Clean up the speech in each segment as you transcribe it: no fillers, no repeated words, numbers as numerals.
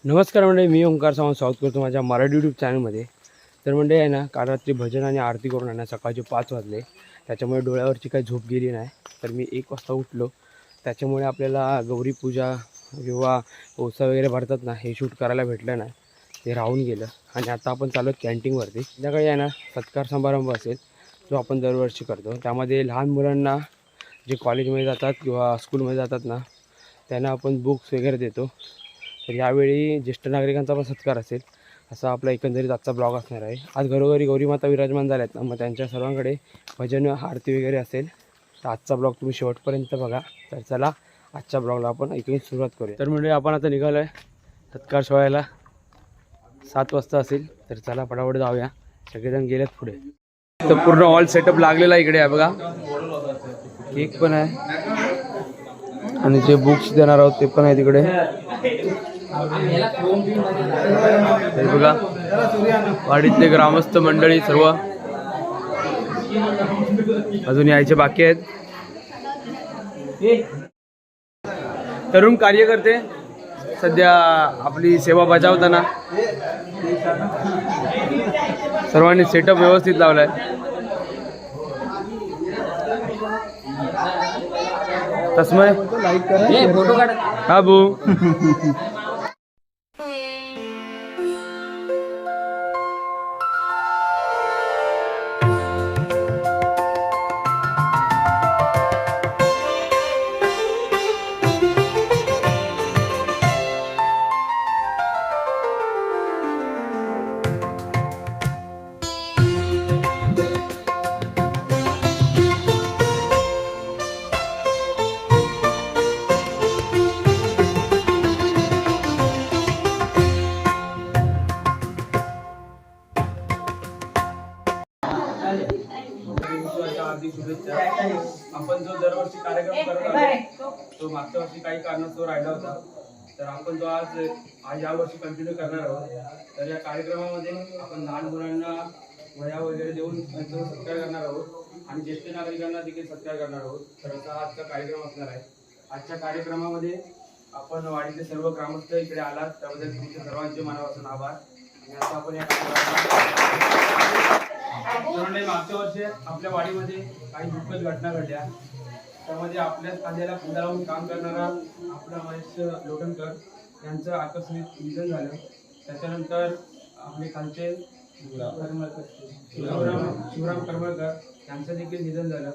नमस्कार मंडळी, मी ओंकार सावंत स्वागत करतो माझ्या मराठी यूट्यूब चॅनलमध्ये. तर मंडळी आहे ना, काल रात्री भजन आणि आरती करून आहे ना सकाळचे 5 वाजले. त्याच्यामुळे डोळ्यावरची काही झोप गेली नाही. तर मी 1 वाजता उठलो. त्याच्यामुळे आपल्याला गौरी पूजा किंवा ओसा वगैरे भरतात ना, हे शूट करायला भेटलं नाही, ते राहून गेलं. आणि आता आपण चालू कॅन्टीनवरती. संध्याकाळी आहे ना सत्कार समारंभ असेल, जो आपण दरवर्षी करतो. त्यामध्ये लहान मुलांना जे कॉलेजमध्ये जातात किंवा स्कूलमध्ये जातात ना, त्यांना आपण बुक्स वगैरे देतो. तर यावेळी ज्येष्ठ नागरिकांचा पण सत्कार असेल, असा आपला एकंदरीत आजचा ब्लॉग असणार आहे. आज घरोघरी गौरी माता विराजमान झाल्या आहेत ना, मग त्यांच्या सर्वांकडे भजन आरती वगैरे असेल. तर आजचा ब्लॉग तुम्ही शेवटपर्यंत बघा. तर चला आजच्या ब्लॉगला आपण इकडे सुरुवात करूया. तर म्हणजे आपण आता निघालो आहे सत्कार सोहळ्याला. 7 वाजता असेल. तर चला पटापट जाऊया. सगळेजण गेलेत पुढे. तर पूर्ण ऑल सेटअप लागलेला इकडे आहे बघा. केक पण आहे आणि जे बुक्स देणार आहोत ते पण आहे तिकडे. बघा वाडीतले ग्रामस्थ मंडळी सर्व अजून यायचे बाकी आहेत. तरुण कार्यकर्ते सध्या आपली सेवा बजावताना सर्वांनी सेटअप व्यवस्थित लावलाय. तस्मय लाईक करा, फोटो काढ. हा बू हार्दिक शुभेच्छा. आपण जो दरवर्षी कार्यक्रम करत आहोत तो मागच्या वर्षी काही कारणास्तव राहिला होता, तर आपण तो आज यावर्षी कंटिन्यू करणार आहोत. तर या कार्यक्रमामध्ये आपण लहान मुलांना वह्या वगैरे देऊन त्यांचा सत्कार करणार आहोत आणि ज्येष्ठ नागरिकांना देखील सत्कार करणार आहोत. तर असा आजचा कार्यक्रम असणार आहे. आजच्या कार्यक्रमामध्ये आपण वाडीचे सर्व ग्रामस्थ इकडे आलात, त्याबद्दल तुमच्या सर्वांचे मनापासून आभार. आणि आता आपण या मागच्या वर्षी आपल्या वाडीमध्ये काही दुःखद घटना घडल्या. त्यामध्ये आपल्या खांद्याला फुगा लावून काम करणारा आपला महेश लोटणकर यांचं आकस्मिक निधन झालं. त्याच्यानंतर आपले खालचे शिवराम करमळकर यांचं देखील निधन झालं.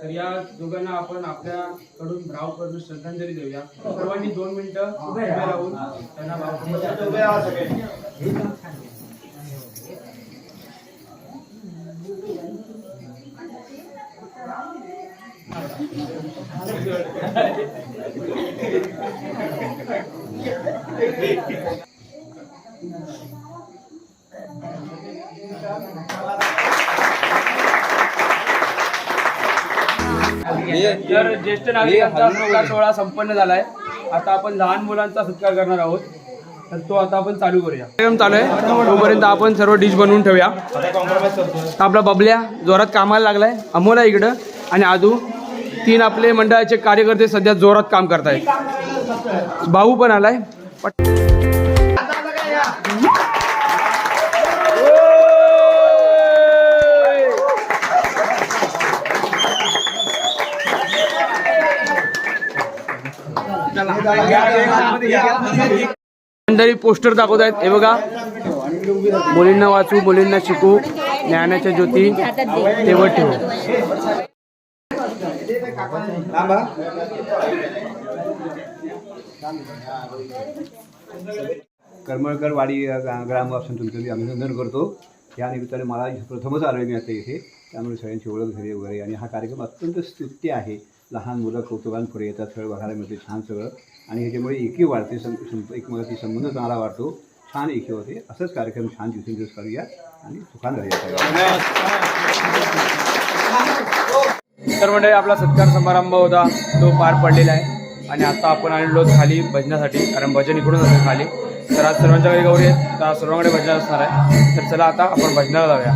तर या दोघांना आपण आपल्याकडून भावपूर्ण श्रद्धांजली देऊया. सर्वांनी 2 मिनिटं उभे राहून त्यांना तर ज्येष्ठ नागरिकांचा सत्कार सोहळा संपन्न झालाय. आता आपण लहान मुलांचा सत्कार करणार आहोत. तर तो आता आपण चालू करूया. कार्यक्रम चालू आहे तोपर्यंत आपण सर्व डिश बनवून ठेवूया. आपला बबल्या जोरात कामाला लागलाय, अमोल आहे इकडं आणि आदू. 3 आपले मंडळाचे कार्यकर्ते सध्या जोरात काम करतायत. भाऊ पण आलाय. मंडळी पोस्टर दाखवत आहेत. हे बघा, मुलींना वाचू, मुलींना शिकू, ज्ञानाच्या ज्योती तेवढ ठेवू. करमळकर वाडी ग्राम संतुलित आम्ही अभिनंदन करतो. या निमित्ताने मला प्रथमच आलो मी आता इथे, त्यामुळे सगळ्यांची ओळख झाली वगैरे. आणि हा कार्यक्रम अत्यंत स्तुत्य आहे. लहान मुलं कौतुकांपुढे येतात, सगळं बघायला मिळते छान सगळं. आणि ह्याच्यामुळे एकी वाढते, एकमेकांशी संबंध चांगला वाढतो, छान एकी होते. असंच कार्यक्रम छान दिवसेंदिवस करूया आणि सुखान राहूया. तर मंडळी आपला सत्कार समारंभ होता तो पार पडलेला आहे. आणि आता आपण आलेलो खाली भजनासाठी, कारण भजन इकडून असतं खाली. तर आज सर्वांच्या घरी गौरी आहेत, तर आज सर्वांकडे भजन असणार आहे. तर चला आता आपण भजनाला जाऊया.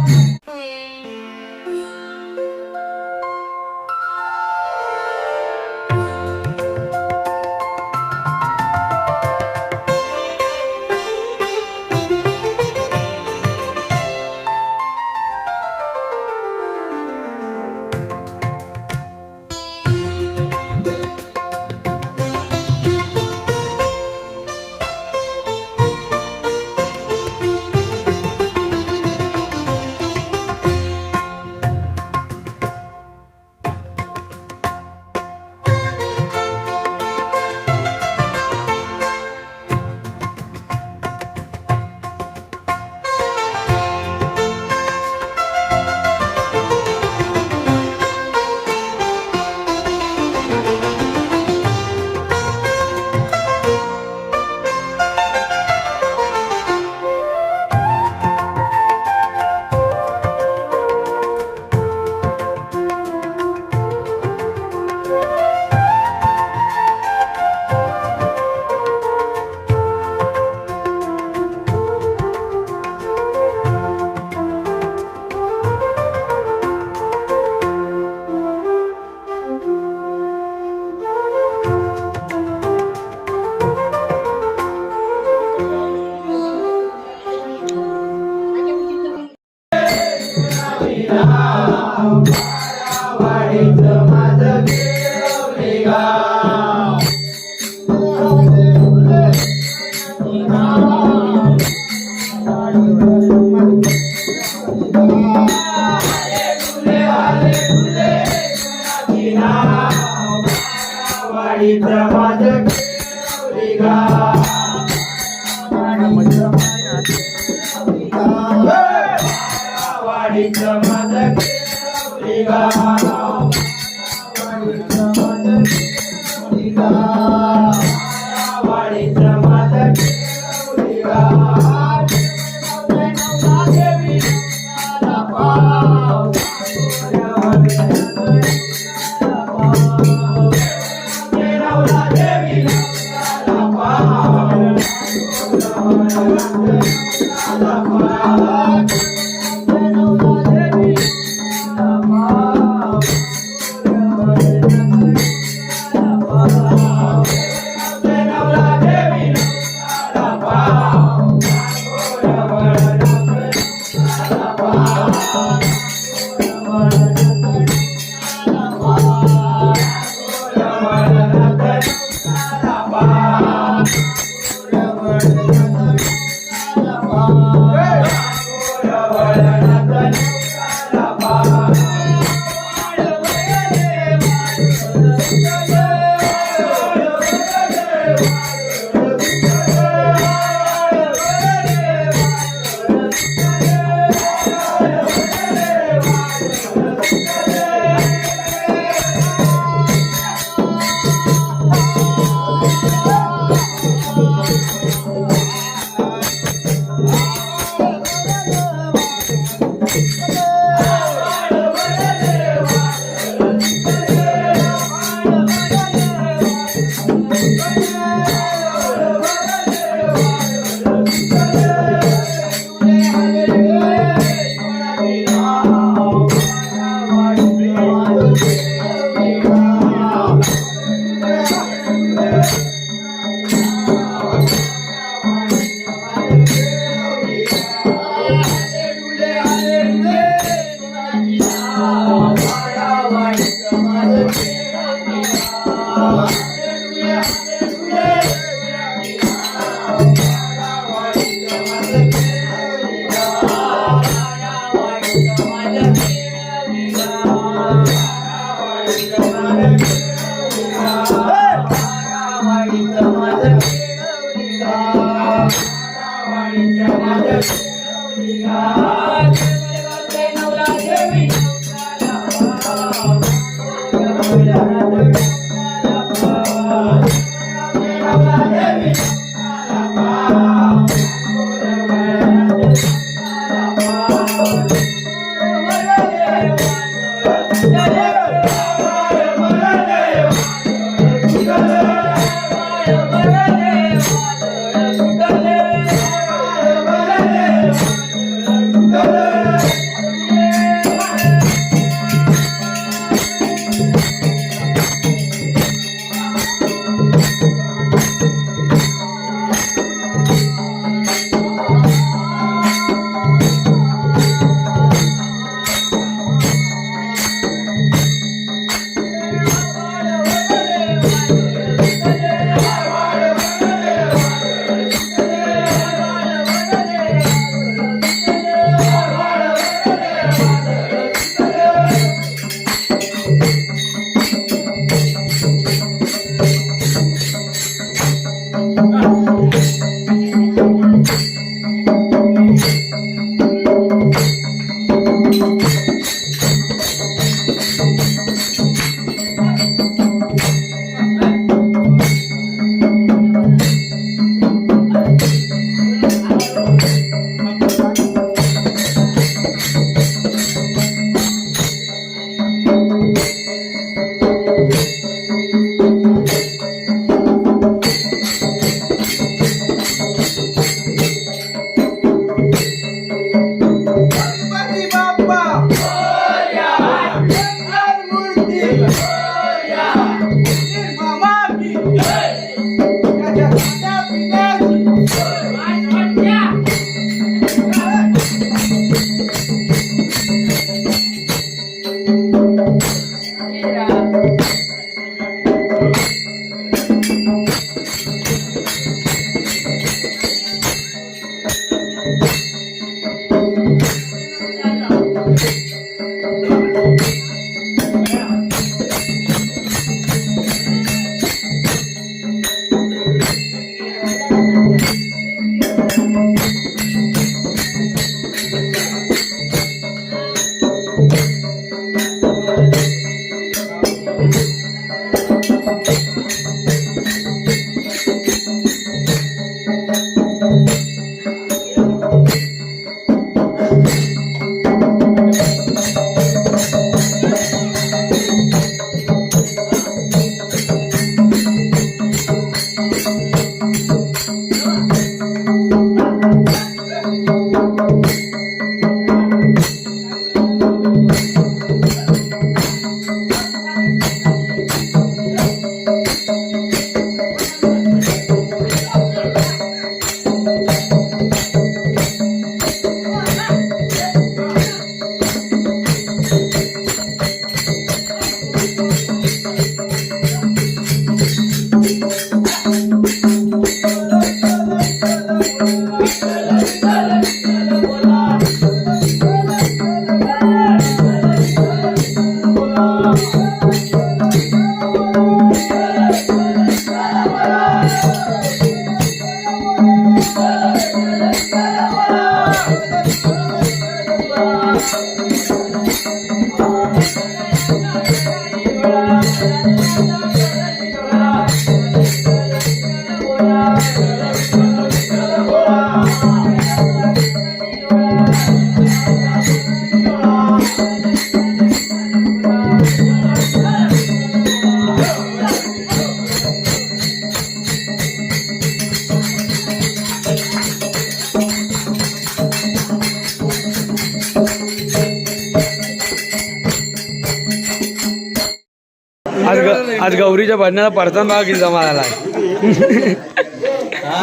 आज गौरीच्या भजनाला परतन भाग किती जमा झाला.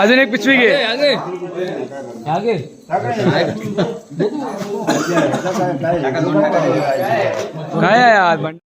अजून एक पिशवी घे. काय आहे आज